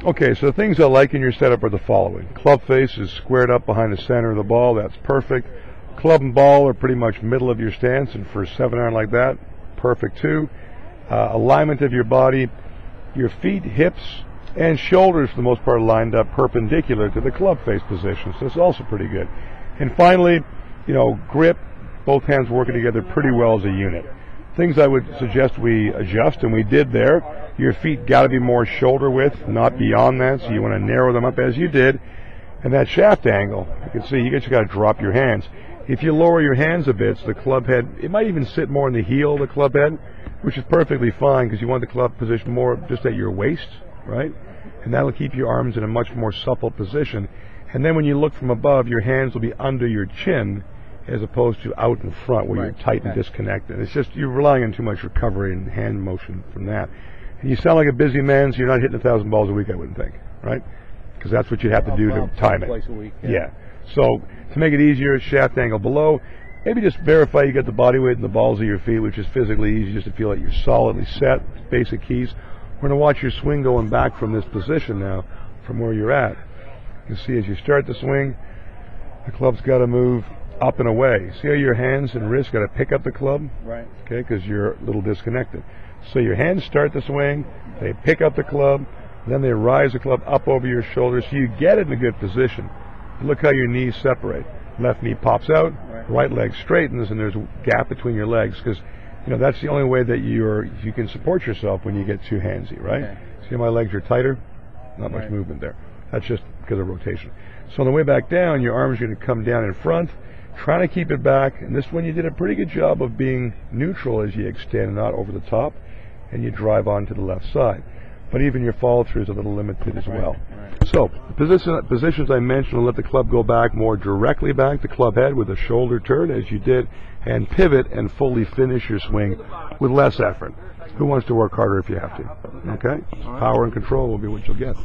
Okay, so the things I like in your setup are the following. Club face is squared up behind the center of the ball. That's perfect. Club and ball are pretty much middle of your stance, and for a 7-iron like that, perfect too. Alignment of your body, your feet, hips, and shoulders for the most part lined up perpendicular to the club face position, so it's also pretty good. And finally, grip, both hands working together pretty well as a unit. Things I would suggest we adjust, and we did there. Your feet got to be more shoulder width, not beyond that, so you want to narrow them up as you did. And that shaft angle, you can see you just got to drop your hands. If you lower your hands a bit, so the club head, it might even sit more in the heel of the club head, which is perfectly fine because you want the club position more just at your waist, right? And that'll keep your arms in a much more supple position. And then when you look from above, your hands will be under your chin as opposed to out in front where you're tight and disconnected. It's just you're relying on too much recovery and hand motion from that. And you sound like a busy man, so you're not hitting 1,000 balls a week, I wouldn't think, right? Because that's what you have to do to time it. Twice a week. Yeah. So to make it easier, shaft angle below. Maybe just verify you got the body weight and the balls of your feet, which is physically easy, just to feel like you're solidly set. Basic keys. We're going to watch your swing going back from this position now, from where you're at. You can see as you start the swing, the club's got to move up and away. See how your hands and wrists got to pick up the club? Right. Okay, because you're a little disconnected. So your hands start the swing, they pick up the club, then they rise the club up over your shoulders, so you get it in a good position. Look how your knees separate. Left knee pops out, right leg straightens, and there's a gap between your legs, because that's the only way that you can support yourself when you get too handsy, right? Okay. See how my legs are tighter? Not much movement there. That's just because of rotation. So on the way back down, your arms are going to come down in front, trying to keep it back, and this one you did a pretty good job of being neutral as you extend, not over the top, and you drive on to the left side. But even your follow-through is a little limited as well. So the positions I mentioned will let the club go back more directly back, the club head with a shoulder turn as you did, and pivot and fully finish your swing with less effort. Who wants to work harder if you have to? Okay? Power and control will be what you'll get.